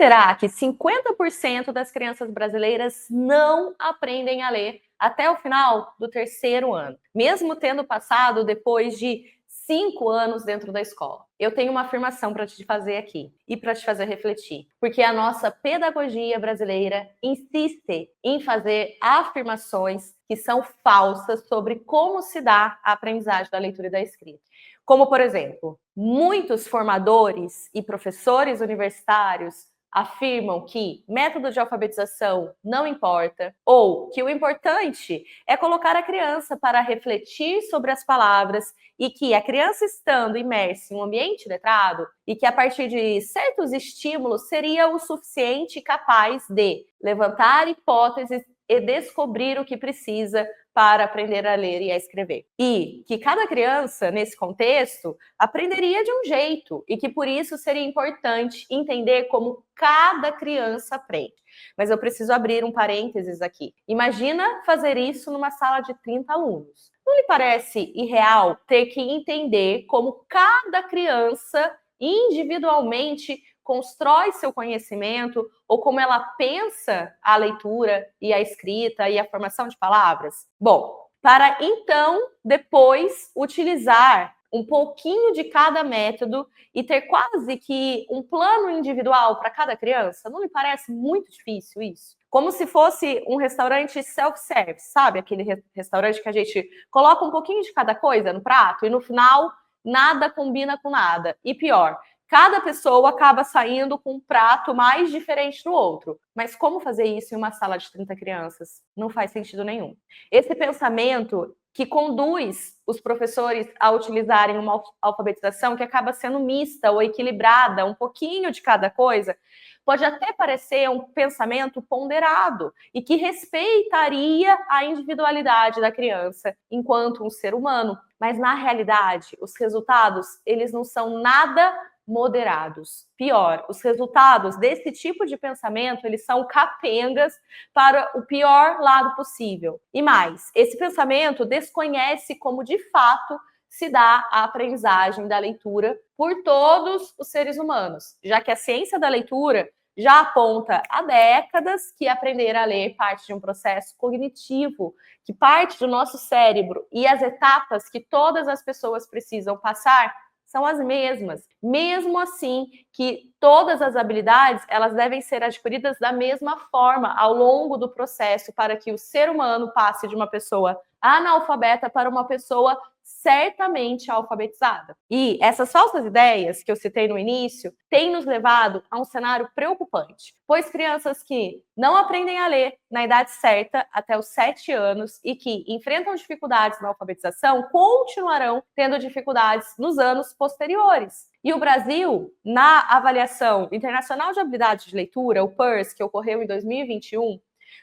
será que 50% das crianças brasileiras não aprendem a ler até o final do terceiro ano, mesmo tendo passado depois de 5 anos dentro da escola? Eu tenho uma afirmação para te fazer aqui e para te fazer refletir, porque a nossa pedagogia brasileira insiste em fazer afirmações que são falsas sobre como se dá a aprendizagem da leitura e da escrita. Como, por exemplo, muitos formadores e professores universitários afirmam que método de alfabetização não importa, ou que o importante é colocar a criança para refletir sobre as palavras e que a criança estando imersa em um ambiente letrado e que a partir de certos estímulos seria o suficiente e capaz de levantar hipóteses e descobrir o que precisa para aprender a ler e a escrever. E que cada criança, nesse contexto, aprenderia de um jeito e que por isso seria importante entender como cada criança aprende. Mas eu preciso abrir um parênteses aqui. Imagina fazer isso numa sala de 30 alunos. Não lhe parece irreal ter que entender como cada criança individualmente constrói seu conhecimento ou como ela pensa a leitura e a escrita e a formação de palavras? Bom, para então depois utilizar um pouquinho de cada método e ter quase que um plano individual para cada criança, não lhe parece muito difícil isso? Como se fosse um restaurante self-service, sabe? Aquele restaurante que a gente coloca um pouquinho de cada coisa no prato e no final nada combina com nada. E pior, cada pessoa acaba saindo com um prato mais diferente do outro. Mas como fazer isso em uma sala de 30 crianças? Não faz sentido nenhum. Esse pensamento que conduz os professores a utilizarem uma alfabetização que acaba sendo mista ou equilibrada, um pouquinho de cada coisa, pode até parecer um pensamento ponderado e que respeitaria a individualidade da criança enquanto um ser humano. Mas, na realidade, os resultados, eles não são nada moderados. Pior, os resultados desse tipo de pensamento, eles são capengas para o pior lado possível. E mais, esse pensamento desconhece como de fato se dá a aprendizagem da leitura por todos os seres humanos, já que a ciência da leitura já aponta há décadas que aprender a ler parte de um processo cognitivo, que parte do nosso cérebro e as etapas que todas as pessoas precisam passar são as mesmas. Mesmo assim, que todas as habilidades, elas devem ser adquiridas da mesma forma ao longo do processo para que o ser humano passe de uma pessoa analfabeta para uma pessoa certamente alfabetizada. E essas falsas ideias que eu citei no início têm nos levado a um cenário preocupante, pois crianças que não aprendem a ler na idade certa até os 7 anos e que enfrentam dificuldades na alfabetização continuarão tendo dificuldades nos anos posteriores. E o Brasil, na avaliação internacional de habilidade de leitura, o PIRS, que ocorreu em 2021,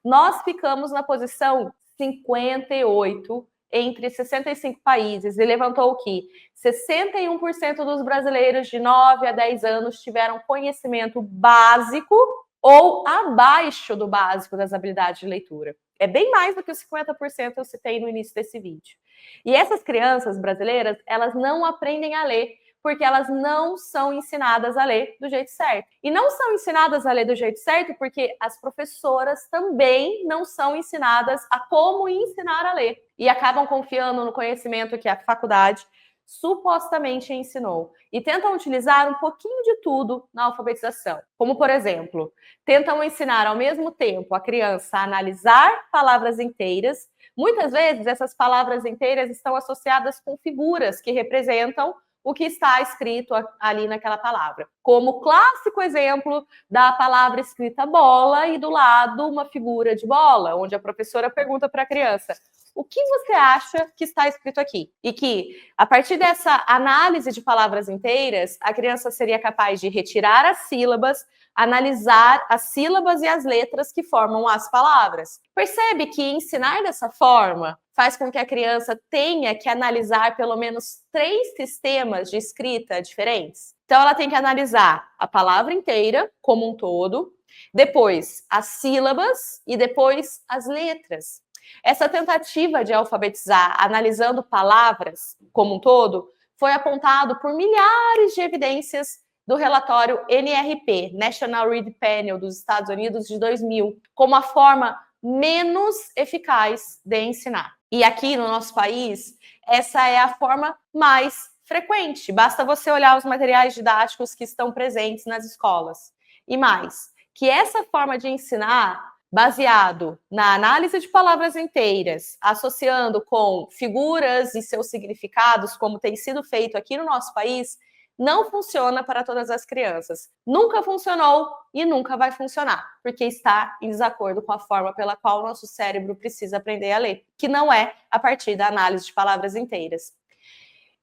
nós ficamos na posição 58 entre 65 países e levantou que 61% dos brasileiros de 9 a 10 anos tiveram conhecimento básico ou abaixo do básico das habilidades de leitura. É bem mais do que os 50% eu citei no início desse vídeo. E essas crianças brasileiras, elas não aprendem a ler porque elas não são ensinadas a ler do jeito certo. E não são ensinadas a ler do jeito certo porque as professoras também não são ensinadas a como ensinar a ler. E acabam confiando no conhecimento que a faculdade supostamente ensinou. E tentam utilizar um pouquinho de tudo na alfabetização. Como, por exemplo, tentam ensinar ao mesmo tempo a criança a analisar palavras inteiras. Muitas vezes essas palavras inteiras estão associadas com figuras que representam o que está escrito ali naquela palavra. Como clássico exemplo da palavra escrita bola e do lado uma figura de bola, onde a professora pergunta para a criança: o que você acha que está escrito aqui? E que, a partir dessa análise de palavras inteiras, a criança seria capaz de retirar as sílabas, analisar as sílabas e as letras que formam as palavras. Percebe que ensinar dessa forma faz com que a criança tenha que analisar pelo menos 3 sistemas de escrita diferentes? Então, ela tem que analisar a palavra inteira como um todo, depois as sílabas e depois as letras. Essa tentativa de alfabetizar analisando palavras como um todo foi apontado por milhares de evidências do relatório NRP, National Read Panel dos Estados Unidos de 2000, como a forma menos eficaz de ensinar. E aqui no nosso país, essa é a forma mais frequente. Basta você olhar os materiais didáticos que estão presentes nas escolas. E mais, que essa forma de ensinar, baseado na análise de palavras inteiras, associando com figuras e seus significados, como tem sido feito aqui no nosso país, não funciona para todas as crianças. Nunca funcionou e nunca vai funcionar, porque está em desacordo com a forma pela qual o nosso cérebro precisa aprender a ler, que não é a partir da análise de palavras inteiras.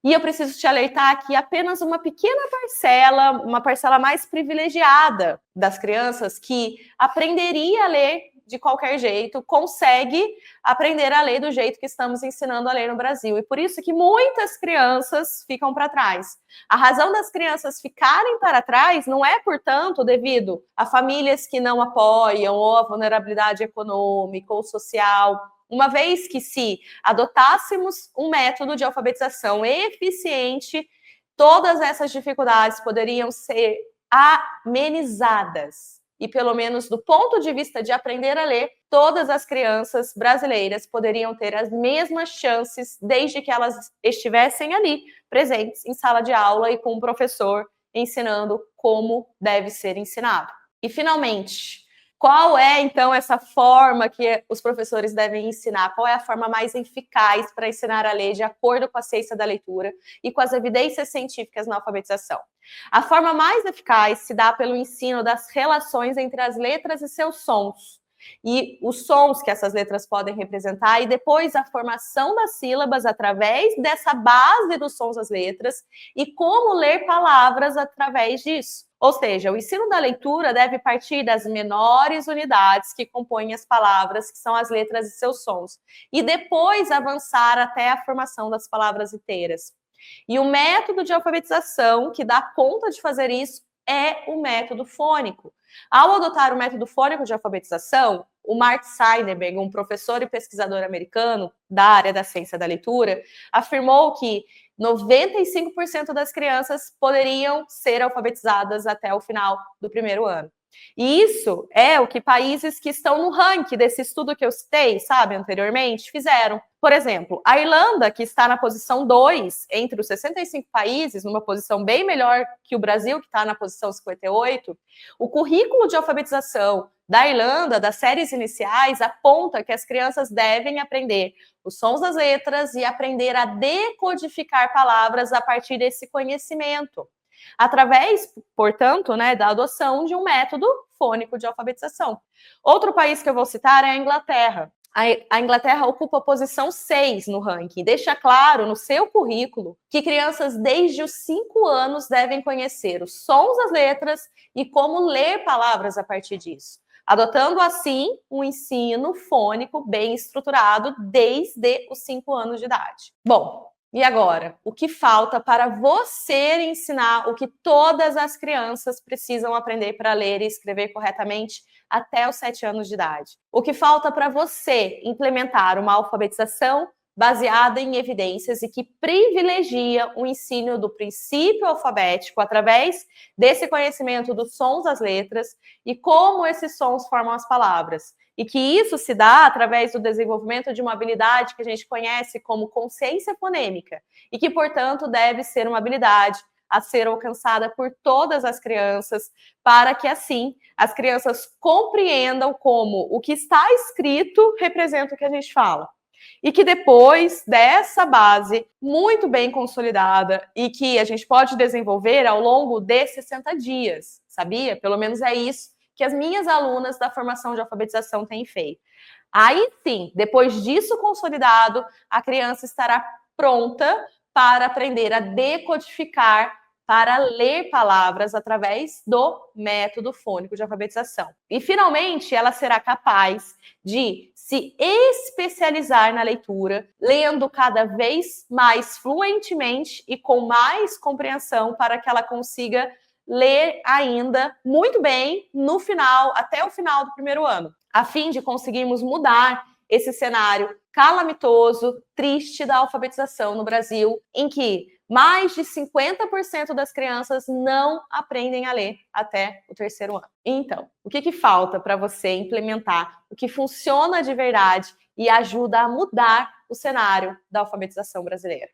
E eu preciso te alertar que apenas uma pequena parcela, uma parcela mais privilegiada das crianças que aprenderia a ler de qualquer jeito, consegue aprender a ler do jeito que estamos ensinando a ler no Brasil. E por isso que muitas crianças ficam para trás. A razão das crianças ficarem para trás não é, portanto, devido a famílias que não apoiam ou a vulnerabilidade econômica ou social, uma vez que se adotássemos um método de alfabetização eficiente, todas essas dificuldades poderiam ser amenizadas. E pelo menos do ponto de vista de aprender a ler, todas as crianças brasileiras poderiam ter as mesmas chances desde que elas estivessem ali, presentes em sala de aula e com um professor ensinando como deve ser ensinado. E finalmente, qual é, então, essa forma que os professores devem ensinar? Qual é a forma mais eficaz para ensinar a ler de acordo com a ciência da leitura e com as evidências científicas na alfabetização? A forma mais eficaz se dá pelo ensino das relações entre as letras e seus sons, e os sons que essas letras podem representar, e depois a formação das sílabas através dessa base dos sons das letras, e como ler palavras através disso. Ou seja, o ensino da leitura deve partir das menores unidades que compõem as palavras, que são as letras e seus sons, e depois avançar até a formação das palavras inteiras. E o método de alfabetização que dá conta de fazer isso é o método fônico. Ao adotar o método fônico de alfabetização, o Mark Seidenberg, um professor e pesquisador americano da área da ciência da leitura, afirmou que 95% das crianças poderiam ser alfabetizadas até o final do primeiro ano. E isso é o que países que estão no ranking desse estudo que eu citei, sabe, anteriormente, fizeram. Por exemplo, a Irlanda, que está na posição 2 entre os 65 países, numa posição bem melhor que o Brasil, que está na posição 58, o currículo de alfabetização da Irlanda, das séries iniciais, aponta que as crianças devem aprender os sons das letras e aprender a decodificar palavras a partir desse conhecimento, através, portanto, da adoção de um método fônico de alfabetização. Outro país que eu vou citar é a Inglaterra. A Inglaterra ocupa a posição 6 no ranking. Deixa claro no seu currículo que crianças desde os 5 anos devem conhecer os sons das letras e como ler palavras a partir disso, adotando assim um ensino fônico bem estruturado desde os 5 anos de idade. Bom, e agora, o que falta para você ensinar o que todas as crianças precisam aprender para ler e escrever corretamente até os 7 anos de idade? O que falta para você implementar uma alfabetização baseada em evidências e que privilegia o ensino do princípio alfabético através desse conhecimento dos sons das letras e como esses sons formam as palavras. E que isso se dá através do desenvolvimento de uma habilidade que a gente conhece como consciência fonêmica e que, portanto, deve ser uma habilidade a ser alcançada por todas as crianças, para que, assim, as crianças compreendam como o que está escrito representa o que a gente fala. E que depois dessa base muito bem consolidada e que a gente pode desenvolver ao longo de 60 dias, sabia? Pelo menos é isso que as minhas alunas da formação de alfabetização têm feito. Aí sim, depois disso consolidado, a criança estará pronta para aprender a decodificar, para ler palavras através do método fônico de alfabetização. E, finalmente, ela será capaz de se especializar na leitura, lendo cada vez mais fluentemente e com mais compreensão para que ela consiga ler ainda muito bem no final, até o final do primeiro ano, a fim de conseguirmos mudar esse cenário calamitoso, triste da alfabetização no Brasil, em que mais de 50% das crianças não aprendem a ler até o terceiro ano. Então, o que falta para você implementar o que funciona de verdade e ajuda a mudar o cenário da alfabetização brasileira?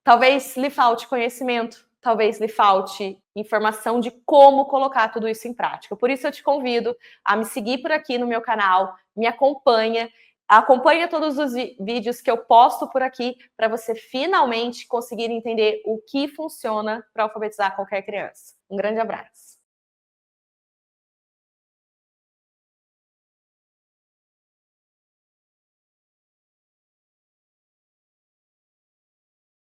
Talvez lhe falte conhecimento, talvez lhe falte informação de como colocar tudo isso em prática. Por isso eu te convido a me seguir por aqui no meu canal, me acompanha todos os vídeos que eu posto por aqui para você finalmente conseguir entender o que funciona para alfabetizar qualquer criança. Um grande abraço.